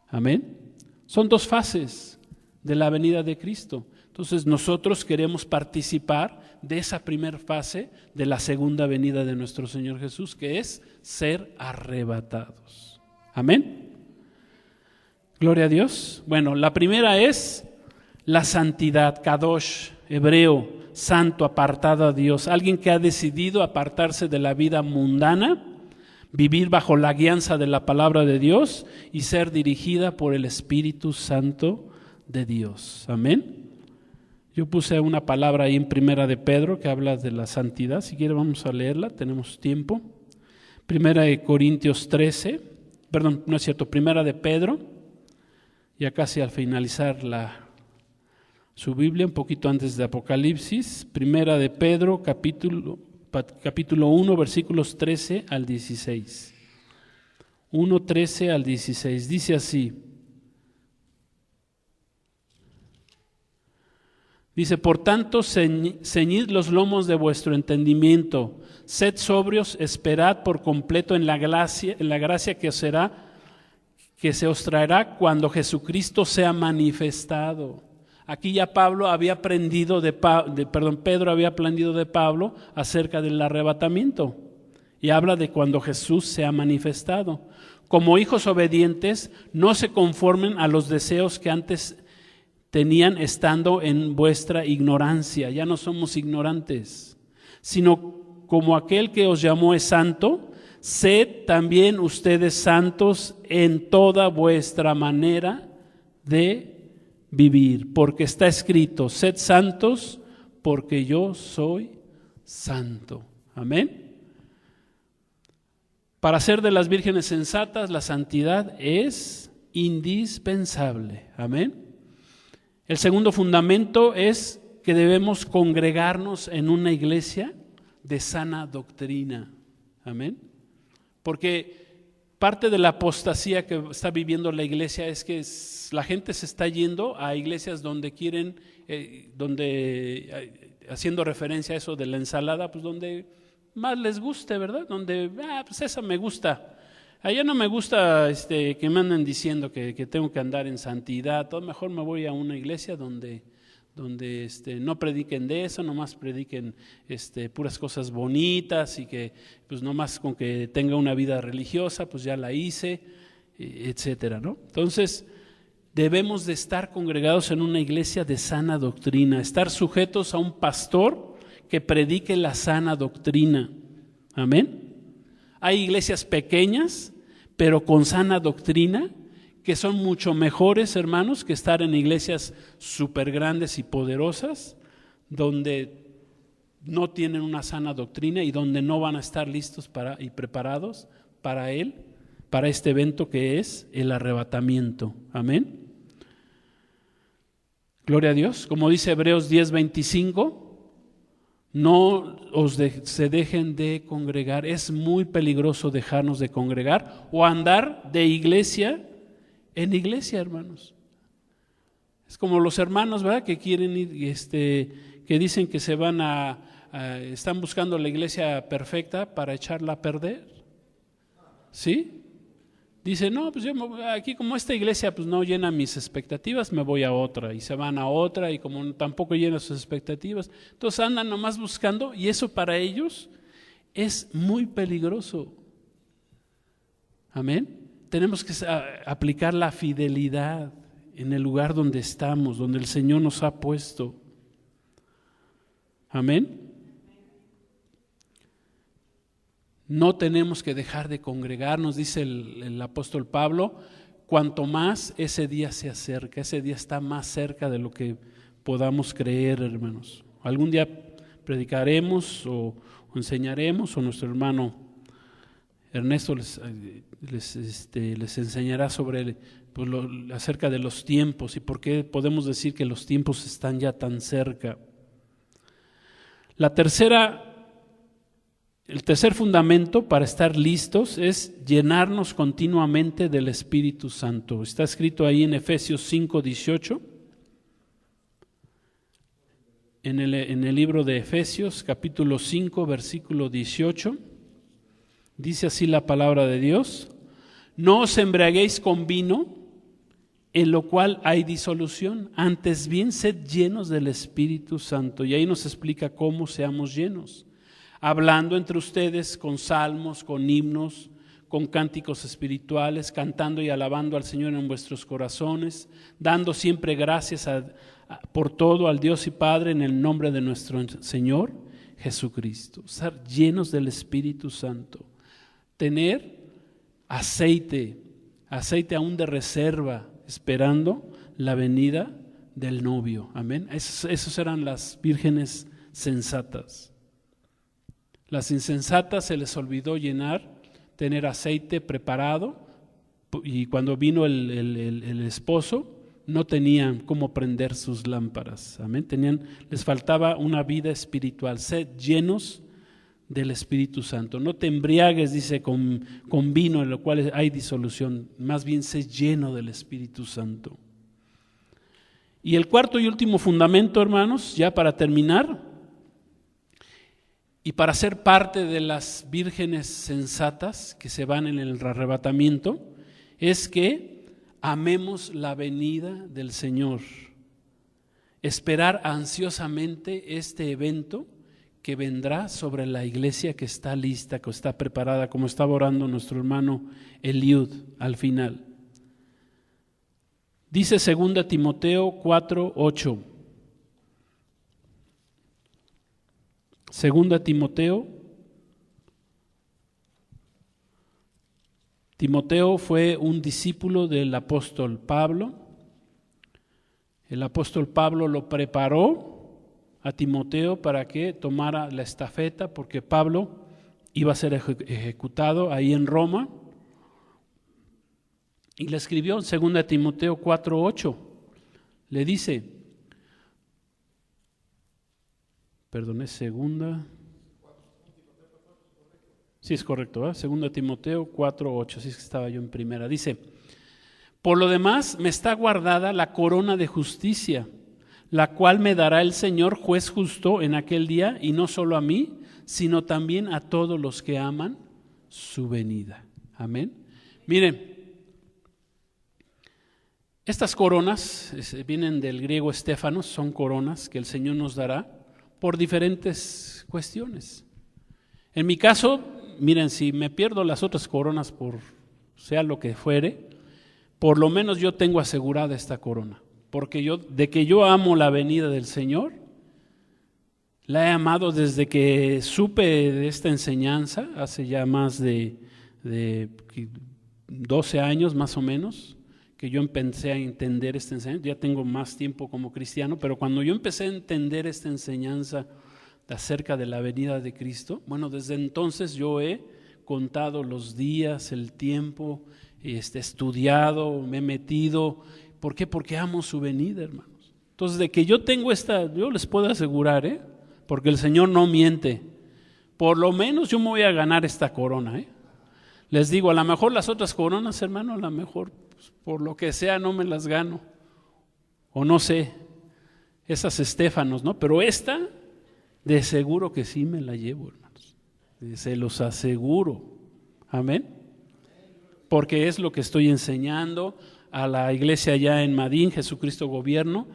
Amén. Son 2 fases de la venida de Cristo. Entonces nosotros queremos participar de esa primera fase de la segunda venida de nuestro Señor Jesús, que es ser arrebatados. Amén. Gloria a Dios. Bueno, la primera es la santidad, kadosh, hebreo, santo, apartado a Dios. Alguien que ha decidido apartarse de la vida mundana, vivir bajo la guianza de la palabra de Dios y ser dirigida por el Espíritu Santo de Dios. Amén. Yo puse una palabra ahí en Primera de Pedro que habla de la santidad. Si quiere vamos a leerla, tenemos tiempo. Primera de Corintios 13, perdón, no es cierto, Primera de Pedro, ya casi al finalizar su Biblia, un poquito antes de Apocalipsis. Primera de Pedro, capítulo 1, versículos 13 al 16. 1, 13 al 16, dice así. Dice, por tanto, ceñid los lomos de vuestro entendimiento, sed sobrios, esperad por completo en la gracia que se os traerá cuando Jesucristo sea manifestado. Aquí ya Pedro había aprendido de Pablo acerca del arrebatamiento y habla de cuando Jesús sea manifestado. Como hijos obedientes, no se conformen a los deseos que antes tenían estando en vuestra ignorancia. Ya no somos ignorantes, sino como aquel que os llamó es santo, sed también ustedes santos en toda vuestra manera de vivir, porque está escrito, sed santos porque yo soy santo. Amén. Para ser de las vírgenes sensatas, la santidad es indispensable. Amén. El segundo fundamento es que debemos congregarnos en una iglesia de sana doctrina. Amén. Porque parte de la apostasía que está viviendo la iglesia es que la gente se está yendo a iglesias donde quieren, haciendo referencia a eso de la ensalada, pues donde más les guste, ¿verdad? Donde, pues esa me gusta. Allá no me gusta que me anden diciendo que tengo que andar en santidad, todo mejor me voy a una iglesia donde no prediquen de eso, nomás prediquen puras cosas bonitas y que pues nomás con que tenga una vida religiosa pues ya la hice, etcétera, ¿no? Entonces debemos de estar congregados en una iglesia de sana doctrina, estar sujetos a un pastor que predique la sana doctrina. Amén. Hay iglesias pequeñas pero con sana doctrina, que son mucho mejores, hermanos, que estar en iglesias súper grandes y poderosas, donde no tienen una sana doctrina y donde no van a estar listos y preparados para este evento que es el arrebatamiento. Amén. Gloria a Dios. Como dice Hebreos 10:25, no se dejen de congregar. Es muy peligroso dejarnos de congregar o andar de iglesia en iglesia, hermanos. Es como los hermanos, ¿verdad?, que quieren ir, que dicen que se van están buscando la iglesia perfecta para echarla a perder. ¿Sí? Dice, no, pues yo aquí como esta iglesia pues no llena mis expectativas, me voy a otra, y se van a otra, y como tampoco llena sus expectativas, entonces andan nomás buscando, y eso para ellos es muy peligroso. Amén. Tenemos que aplicar la fidelidad en el lugar donde estamos, donde el Señor nos ha puesto. Amén. No tenemos que dejar de congregarnos, dice el apóstol Pablo, cuanto más ese día se acerca, ese día está más cerca de lo que podamos creer, hermanos. Algún día predicaremos o enseñaremos, o nuestro hermano Ernesto les enseñará sobre acerca de los tiempos y por qué podemos decir que los tiempos están ya tan cerca. El tercer fundamento para estar listos es llenarnos continuamente del Espíritu Santo. Está escrito ahí en Efesios 5:18. En el libro de Efesios, capítulo 5, versículo 18. Dice así la palabra de Dios: no os embriaguéis con vino, en lo cual hay disolución, antes bien sed llenos del Espíritu Santo. Y ahí nos explica cómo seamos llenos. Hablando entre ustedes con salmos, con himnos, con cánticos espirituales, cantando y alabando al Señor en vuestros corazones, dando siempre gracias por todo al Dios y Padre en el nombre de nuestro Señor Jesucristo. Estar llenos del Espíritu Santo. Tener aceite aún de reserva, esperando la venida del novio. Amén. Esos eran las vírgenes sensatas. Las insensatas se les olvidó tener aceite preparado, y cuando vino el esposo no tenían cómo prender sus lámparas. Amén. Les faltaba una vida espiritual. Sed llenos del Espíritu Santo. No te embriagues, dice, con vino en lo cual hay disolución. Más bien sé lleno del Espíritu Santo. Y el cuarto y último fundamento, hermanos, ya para terminar, y para ser parte de las vírgenes sensatas que se van en el arrebatamiento, es que amemos la venida del Señor. Esperar ansiosamente este evento que vendrá sobre la iglesia que está lista, que está preparada, como estaba orando nuestro hermano Eliud al final. Dice 2 Timoteo 4:8. 2 Timoteo fue un discípulo del apóstol Pablo. El apóstol Pablo lo preparó a Timoteo para que tomara la estafeta, porque Pablo iba a ser ejecutado ahí en Roma, y le escribió en 2 Timoteo 4:8, le dice, es segunda, sí es correcto, ¿verdad? 2 Timoteo 4:8, así es que estaba yo en primera, dice, por lo demás me está guardada la corona de justicia, la cual me dará el Señor juez justo en aquel día, y no solo a mí, sino también a todos los que aman su venida. Amén. Miren, estas coronas vienen del griego estéfanos, son coronas que el Señor nos dará por diferentes cuestiones. En mi caso, miren, si me pierdo las otras coronas por sea lo que fuere, por lo menos yo tengo asegurada esta corona. Porque de que yo amo la venida del Señor, la he amado desde que supe de esta enseñanza, hace ya más de 12 años más o menos que yo empecé a entender esta enseñanza. Ya tengo más tiempo como cristiano, pero cuando yo empecé a entender esta enseñanza acerca de la venida de Cristo, bueno, desde entonces yo he contado los días, el tiempo, estudiado, me he metido. ¿Por qué? Porque amo su venida, hermanos. Entonces, de que yo tengo yo les puedo asegurar, porque el Señor no miente, por lo menos yo me voy a ganar esta corona, Les digo, a lo mejor las otras coronas, hermano, a lo mejor pues, por lo que sea no me las gano, o no sé, esas estéfanos, ¿no? Pero esta, de seguro que sí me la llevo, hermanos, se los aseguro, amén, porque es lo que estoy enseñando a la iglesia allá en Madín. Jesucristo gobierna,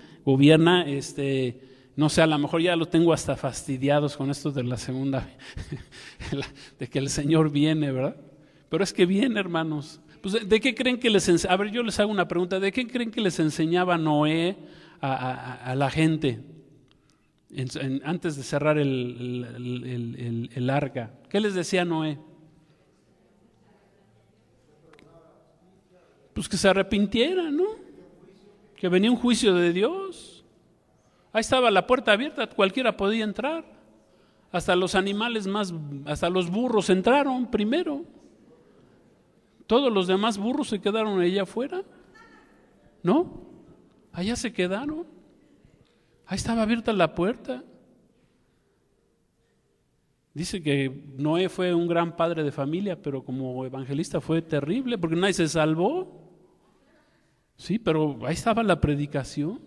no sé, a lo mejor ya lo tengo hasta fastidiados con esto de la segunda, de que el Señor viene, ¿verdad? Pero es que viene, hermanos. Pues, ¿de qué creen que les enseñaba? A ver, yo les hago una pregunta. ¿De qué creen que les enseñaba Noé a la gente antes de cerrar el arca? ¿Qué les decía Noé? Pues que se arrepintieran, ¿no? Que venía un juicio de Dios. Ahí estaba la puerta abierta, cualquiera podía entrar. Hasta los animales hasta los burros entraron primero. Todos los demás burros se quedaron allá afuera, ¿no? Allá se quedaron. Ahí estaba abierta la puerta. Dice que Noé fue un gran padre de familia, pero como evangelista fue terrible, porque nadie se salvó. Sí, pero ahí estaba la predicación.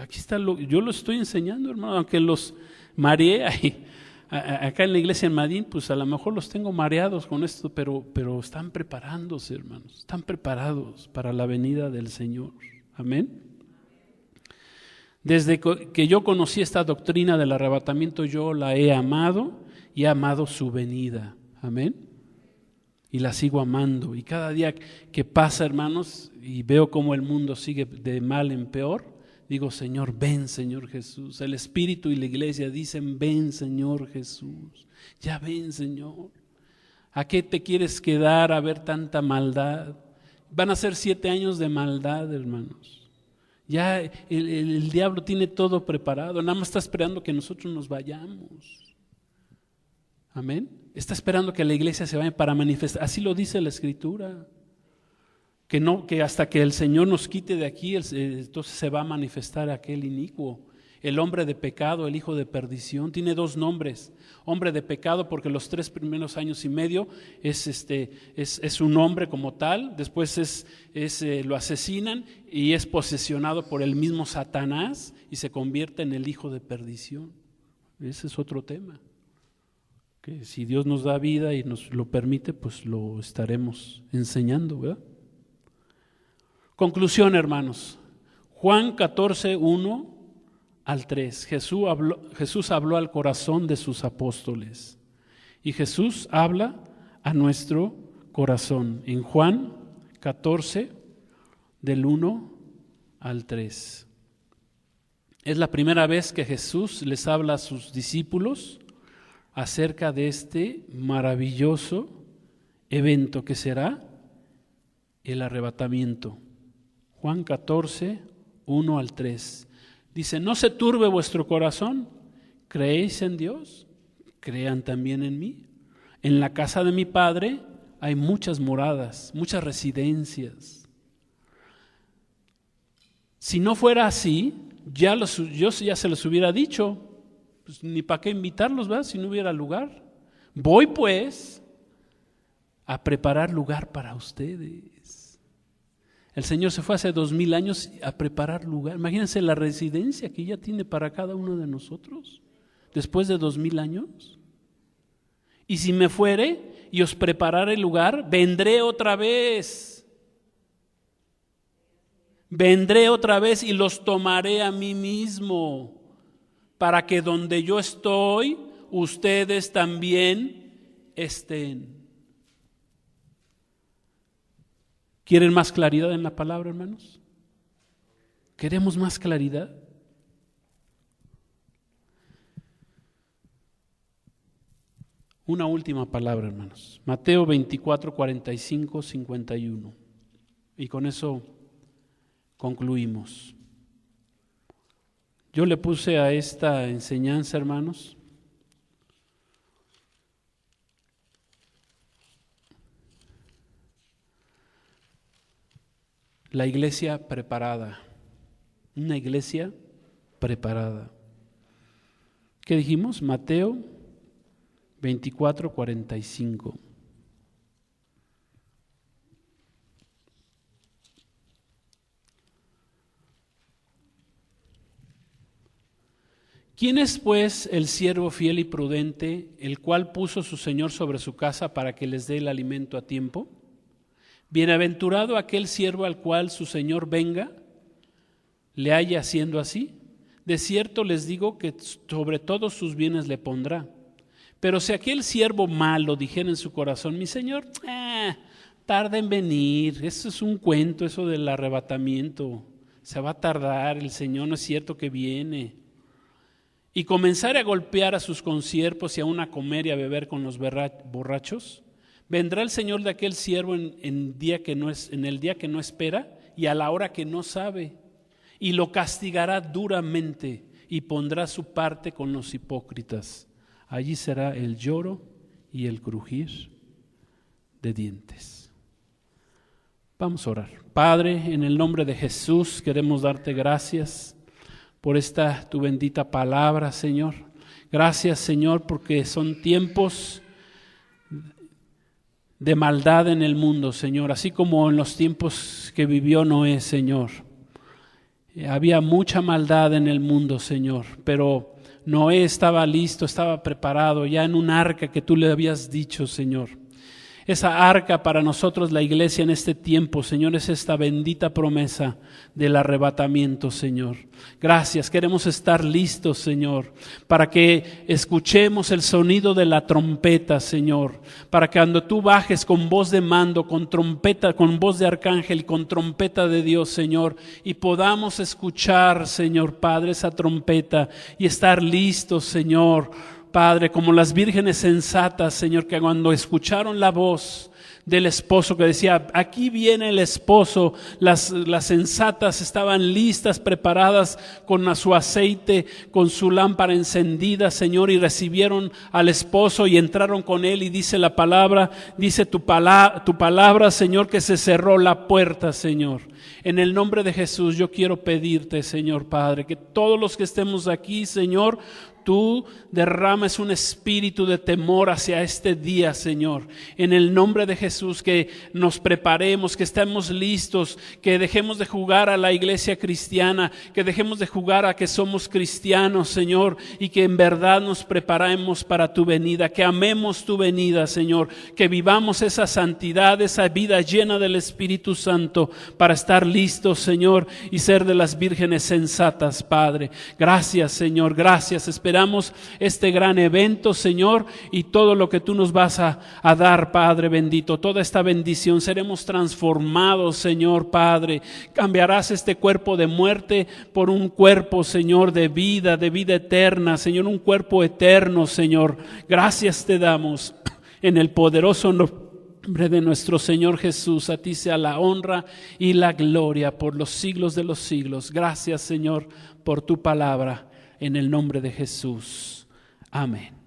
Aquí está yo lo estoy enseñando, hermano, aunque los mareé ahí. Acá en la iglesia en Madín, pues a lo mejor los tengo mareados con esto, pero están preparándose, hermanos, están preparados para la venida del Señor. Amén. Desde que yo conocí esta doctrina del arrebatamiento, yo la he amado y he amado su venida. Amén. Y la sigo amando. Y cada día que pasa, hermanos, y veo cómo el mundo sigue de mal en peor, digo, Señor, ven, Señor Jesús. El Espíritu y la iglesia dicen, ven, Señor Jesús. Ya ven, Señor. ¿A qué te quieres quedar a ver tanta maldad? Van a ser 7 años de maldad, hermanos. Ya el diablo tiene todo preparado. Nada más está esperando que nosotros nos vayamos. Amén. Está esperando que la iglesia se vaya para manifestar. Así lo dice la Escritura. Que hasta que el Señor nos quite de aquí, entonces se va a manifestar aquel inicuo, el hombre de pecado, el hijo de perdición. Tiene 2 nombres: hombre de pecado, porque los 3 primeros años y medio es un hombre como tal. Después lo asesinan y es posesionado por el mismo Satanás y se convierte en el hijo de perdición. Ese es otro tema, que si Dios nos da vida y nos lo permite, pues lo estaremos enseñando, ¿verdad? Conclusión, hermanos. Juan 14, 1 al 3. Jesús habló al corazón de sus apóstoles. Y Jesús habla a nuestro corazón. En Juan 14, del 1 al 3. Es la primera vez que Jesús les habla a sus discípulos acerca de este maravilloso evento que será el arrebatamiento. Juan 14, 1 al 3. Dice, no se turbe vuestro corazón, ¿creéis en Dios? Crean también en mí. En la casa de mi Padre hay muchas moradas, muchas residencias. Si no fuera así, yo ya se los hubiera dicho, pues ni para qué invitarlos, ¿verdad? Si no hubiera lugar. Voy pues a preparar lugar para ustedes. El Señor se fue hace 2000 años a preparar lugar. Imagínense la residencia que ya tiene para cada uno de nosotros después de 2000 años. Y si me fuere y os preparare el lugar, vendré otra vez. Vendré otra vez y los tomaré a mí mismo, para que donde yo estoy, ustedes también estén. ¿Quieren más claridad en la palabra, hermanos? ¿Queremos más claridad? Una última palabra, hermanos. Mateo 24, 45, 51. Y con eso concluimos. Yo le puse a esta enseñanza, hermanos, la iglesia preparada. Una iglesia preparada. ¿Qué dijimos? Mateo 24, 45. ¿Quién es pues el siervo fiel y prudente, el cual puso su señor sobre su casa para que les dé el alimento a tiempo? Bienaventurado aquel siervo al cual su señor venga, le haya haciendo así. De cierto les digo que sobre todos sus bienes le pondrá. Pero si aquel siervo malo dijera en su corazón, mi señor, tarda en venir, eso es un cuento, eso del arrebatamiento, se va a tardar, el Señor no es cierto que viene. Y comenzare a golpear a sus consiervos y aún a comer y a beber con los borrachos, vendrá el Señor de aquel siervo en el día que no espera y a la hora que no sabe, y lo castigará duramente y pondrá su parte con los hipócritas. Allí será el lloro y el crujir de dientes. Vamos a orar. Padre, en el nombre de Jesús queremos darte gracias por esta tu bendita palabra, Señor. Gracias, Señor, porque son tiempos de maldad en el mundo, Señor, así como en los tiempos que vivió Noé, Señor. Había mucha maldad en el mundo, Señor, pero Noé estaba listo, estaba preparado ya en un arca que tú le habías dicho, Señor. Esa arca para nosotros, la iglesia en este tiempo, Señor, es esta bendita promesa del arrebatamiento, Señor. Gracias, queremos estar listos, Señor, para que escuchemos el sonido de la trompeta, Señor, para que cuando tú bajes con voz de mando, con trompeta, con voz de arcángel, con trompeta de Dios, Señor, y podamos escuchar, Señor Padre, esa trompeta y estar listos, Señor, Padre, como las vírgenes sensatas, Señor, que cuando escucharon la voz del esposo que decía, aquí viene el esposo, las sensatas estaban listas, preparadas con su aceite, con su lámpara encendida, Señor, y recibieron al esposo y entraron con él, y dice la palabra, dice tu palabra, Señor, que se cerró la puerta, Señor. En el nombre de Jesús yo quiero pedirte, Señor Padre, que todos los que estemos aquí, Señor, tú derrames un espíritu de temor hacia este día, Señor. En el nombre de Jesús, que nos preparemos, que estemos listos, que dejemos de jugar a la iglesia cristiana, que dejemos de jugar a que somos cristianos, Señor, y que en verdad nos preparemos para tu venida, que amemos tu venida, Señor, que vivamos esa santidad, esa vida llena del Espíritu Santo para estar listos, Señor, y ser de las vírgenes sensatas, Padre. Gracias, Señor, gracias. Esperamos este gran evento, Señor, y todo lo que tú nos vas a dar, Padre bendito, toda esta bendición. Seremos transformados, Señor Padre. Cambiarás este cuerpo de muerte por un cuerpo, Señor, de vida eterna, Señor, un cuerpo eterno, Señor. Gracias te damos en el poderoso nombre de nuestro Señor Jesús. A ti sea la honra y la gloria por los siglos de los siglos. Gracias, Señor, por tu palabra. En el nombre de Jesús. Amén.